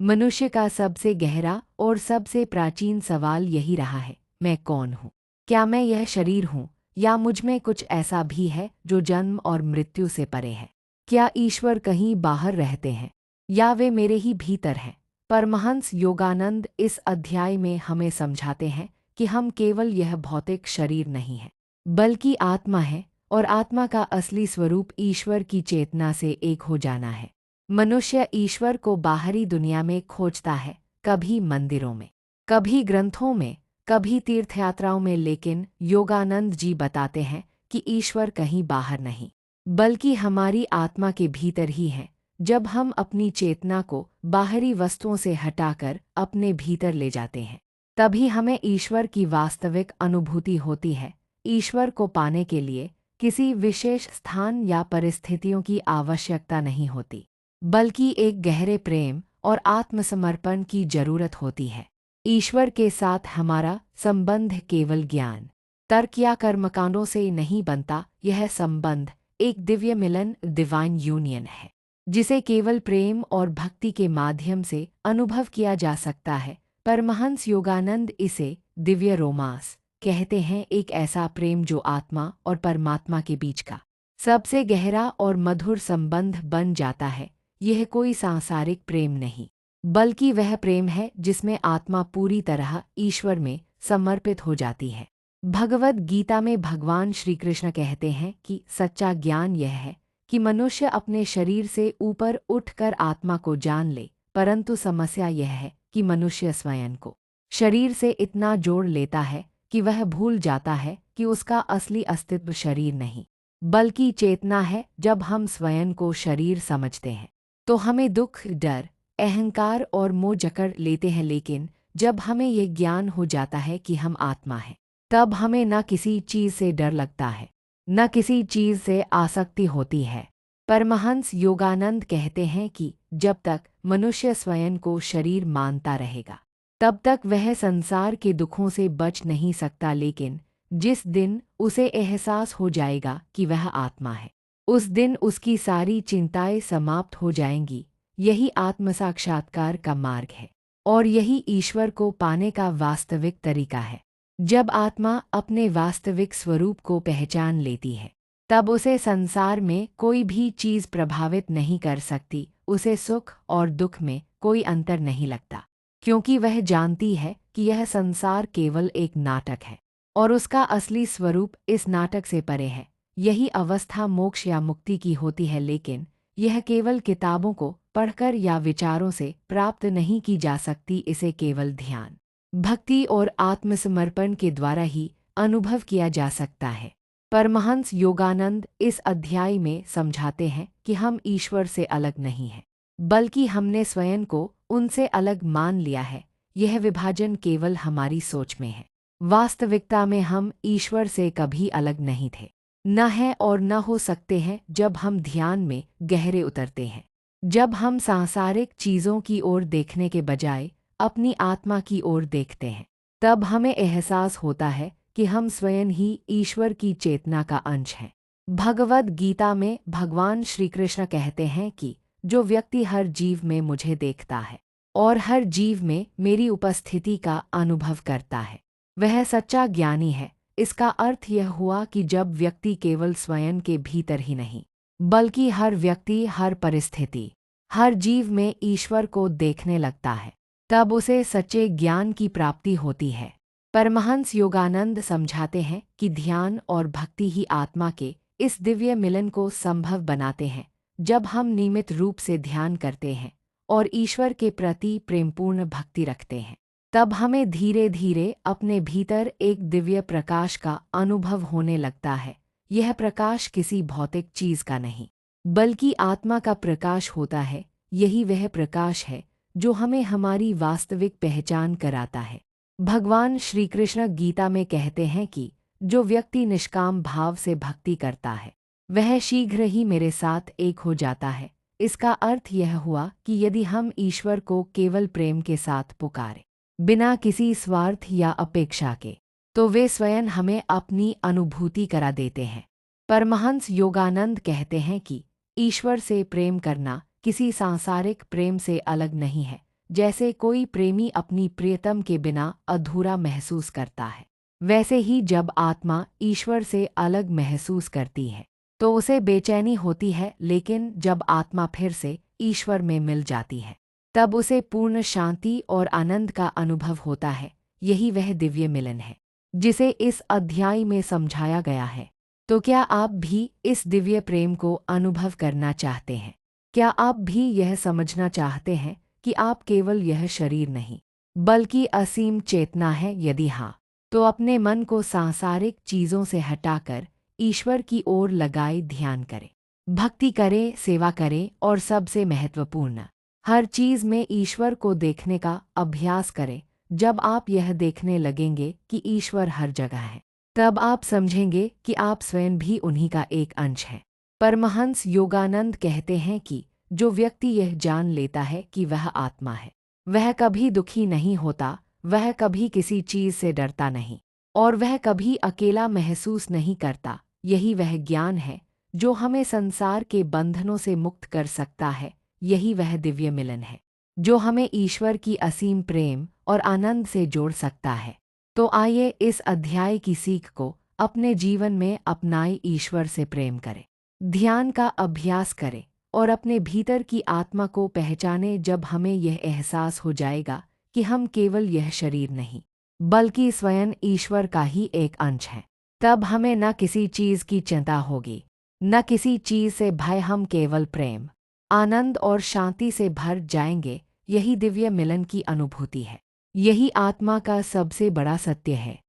मनुष्य का सबसे गहरा और सबसे प्राचीन सवाल यही रहा है, मैं कौन हूँ? क्या मैं यह शरीर हूँ, या मुझ में कुछ ऐसा भी है जो जन्म और मृत्यु से परे है? क्या ईश्वर कहीं बाहर रहते हैं, या वे मेरे ही भीतर हैं? परमहंस योगानंद इस अध्याय में हमें समझाते हैं कि हम केवल यह भौतिक शरीर नहीं हैं, बल्कि आत्मा है, और आत्मा का असली स्वरूप ईश्वर की चेतना से एक हो जाना है। मनुष्य ईश्वर को बाहरी दुनिया में खोजता है, कभी मंदिरों में, कभी ग्रंथों में, कभी तीर्थयात्राओं में, लेकिन योगानंद जी बताते हैं कि ईश्वर कहीं बाहर नहीं, बल्कि हमारी आत्मा के भीतर ही है। जब हम अपनी चेतना को बाहरी वस्तुओं से हटाकर अपने भीतर ले जाते हैं, तभी हमें ईश्वर की वास्तविक अनुभूति होती है। ईश्वर को पाने के लिए किसी विशेष स्थान या परिस्थितियों की आवश्यकता नहीं होती, बल्कि एक गहरे प्रेम और आत्मसमर्पण की जरूरत होती है। ईश्वर के साथ हमारा संबंध केवल ज्ञान, तर्क या कर्मकांडों से नहीं बनता। यह संबंध एक दिव्य मिलन, डिवाइन यूनियन है, जिसे केवल प्रेम और भक्ति के माध्यम से अनुभव किया जा सकता है। परमहंस योगानंद इसे दिव्य रोमांस कहते हैं, एक ऐसा प्रेम जो आत्मा और परमात्मा के बीच का सबसे गहरा और मधुर संबंध बन जाता है। यह कोई सांसारिक प्रेम नहीं, बल्कि वह प्रेम है जिसमें आत्मा पूरी तरह ईश्वर में समर्पित हो जाती है। भगवद गीता में भगवान श्री कृष्ण कहते हैं कि सच्चा ज्ञान यह है कि मनुष्य अपने शरीर से ऊपर उठकर आत्मा को जान ले, परंतु समस्या यह है कि मनुष्य स्वयं को शरीर से इतना जोड़ लेता है कि वह भूल जाता है कि उसका असली अस्तित्व शरीर नहीं, बल्कि चेतना है। जब हम स्वयं को शरीर समझते हैं तो हमें दुख, डर, अहंकार और मोह जकड़ लेते हैं, लेकिन जब हमें यह ज्ञान हो जाता है कि हम आत्मा हैं, तब हमें न किसी चीज़ से डर लगता है, न किसी चीज़ से आसक्ति होती है। परमहंस योगानंद कहते हैं कि जब तक मनुष्य स्वयं को शरीर मानता रहेगा, तब तक वह संसार के दुखों से बच नहीं सकता, लेकिन जिस दिन उसे एहसास हो जाएगा कि वह आत्मा है, उस दिन उसकी सारी चिंताएं समाप्त हो जाएंगी। यही आत्म साक्षात्कार का मार्ग है, और यही ईश्वर को पाने का वास्तविक तरीका है। जब आत्मा अपने वास्तविक स्वरूप को पहचान लेती है, तब उसे संसार में कोई भी चीज़ प्रभावित नहीं कर सकती। उसे सुख और दुख में कोई अंतर नहीं लगता, क्योंकि वह जानती है कि यह संसार केवल एक नाटक है, और उसका असली स्वरूप इस नाटक से परे है। यही अवस्था मोक्ष या मुक्ति की होती है, लेकिन यह केवल किताबों को पढ़कर या विचारों से प्राप्त नहीं की जा सकती। इसे केवल ध्यान, भक्ति और आत्मसमर्पण के द्वारा ही अनुभव किया जा सकता है। परमहंस योगानंद इस अध्याय में समझाते हैं कि हम ईश्वर से अलग नहीं हैं, बल्कि हमने स्वयं को उनसे अलग मान लिया है। यह विभाजन केवल हमारी सोच में है। वास्तविकता में हम ईश्वर से कभी अलग नहीं थे, न है और न हो सकते हैं। जब हम ध्यान में गहरे उतरते हैं, जब हम सांसारिक चीज़ों की ओर देखने के बजाय अपनी आत्मा की ओर देखते हैं, तब हमें एहसास होता है कि हम स्वयं ही ईश्वर की चेतना का अंश हैं। भगवद गीता में भगवान श्री कृष्ण कहते हैं कि जो व्यक्ति हर जीव में मुझे देखता है और हर जीव में मेरी उपस्थिति का अनुभव करता है, वह सच्चा ज्ञानी है। इसका अर्थ यह हुआ कि जब व्यक्ति केवल स्वयं के भीतर ही नहीं, बल्कि हर व्यक्ति, हर परिस्थिति, हर जीव में ईश्वर को देखने लगता है, तब उसे सच्चे ज्ञान की प्राप्ति होती है। परमहंस योगानंद समझाते हैं कि ध्यान और भक्ति ही आत्मा के इस दिव्य मिलन को संभव बनाते हैं। जब हम नियमित रूप से ध्यान करते हैं और ईश्वर के प्रति प्रेमपूर्ण भक्ति रखते हैं, तब हमें धीरे धीरे अपने भीतर एक दिव्य प्रकाश का अनुभव होने लगता है। यह प्रकाश किसी भौतिक चीज़ का नहीं, बल्कि आत्मा का प्रकाश होता है। यही वह प्रकाश है जो हमें हमारी वास्तविक पहचान कराता है। भगवान श्री कृष्ण गीता में कहते हैं कि जो व्यक्ति निष्काम भाव से भक्ति करता है, वह शीघ्र ही मेरे साथ एक हो जाता है। इसका अर्थ यह हुआ कि यदि हम ईश्वर को केवल प्रेम के साथ पुकारें, बिना किसी स्वार्थ या अपेक्षा के, तो वे स्वयं हमें अपनी अनुभूति करा देते हैं। परमहंस योगानंद कहते हैं कि ईश्वर से प्रेम करना किसी सांसारिक प्रेम से अलग नहीं है। जैसे कोई प्रेमी अपनी प्रियतम के बिना अधूरा महसूस करता है, वैसे ही जब आत्मा ईश्वर से अलग महसूस करती है तो उसे बेचैनी होती है, लेकिन जब आत्मा फिर से ईश्वर में मिल जाती है तब उसे पूर्ण शांति और आनंद का अनुभव होता है। यही वह दिव्य मिलन है जिसे इस अध्याय में समझाया गया है। तो क्या आप भी इस दिव्य प्रेम को अनुभव करना चाहते हैं? क्या आप भी यह समझना चाहते हैं कि आप केवल यह शरीर नहीं बल्कि असीम चेतना है? यदि हाँ, तो अपने मन को सांसारिक चीज़ों से हटाकर ईश्वर की ओर लगाए ध्यान करें, भक्ति करें, सेवा करें और सबसे महत्वपूर्ण हर चीज़ में ईश्वर को देखने का अभ्यास करें। जब आप यह देखने लगेंगे कि ईश्वर हर जगह है, तब आप समझेंगे कि आप स्वयं भी उन्हीं का एक अंश हैं। परमहंस योगानंद कहते हैं कि जो व्यक्ति यह जान लेता है कि वह आत्मा है, वह कभी दुखी नहीं होता, वह कभी किसी चीज़ से डरता नहीं और वह कभी अकेला महसूस नहीं करता। यही वह ज्ञान है जो हमें संसार के बंधनों से मुक्त कर सकता है। यही वह दिव्य मिलन है जो हमें ईश्वर की असीम प्रेम और आनंद से जोड़ सकता है। तो आइए इस अध्याय की सीख को अपने जीवन में अपनाए, ईश्वर से प्रेम करें, ध्यान का अभ्यास करें और अपने भीतर की आत्मा को पहचानें। जब हमें यह एहसास हो जाएगा कि हम केवल यह शरीर नहीं बल्कि स्वयं ईश्वर का ही एक अंश हैं, तब हमें न किसी चीज़ की चिंता होगी, न किसी चीज़ से भय। हम केवल प्रेम, आनंद और शांति से भर जाएंगे। यही दिव्य मिलन की अनुभूति है, यही आत्मा का सबसे बड़ा सत्य है।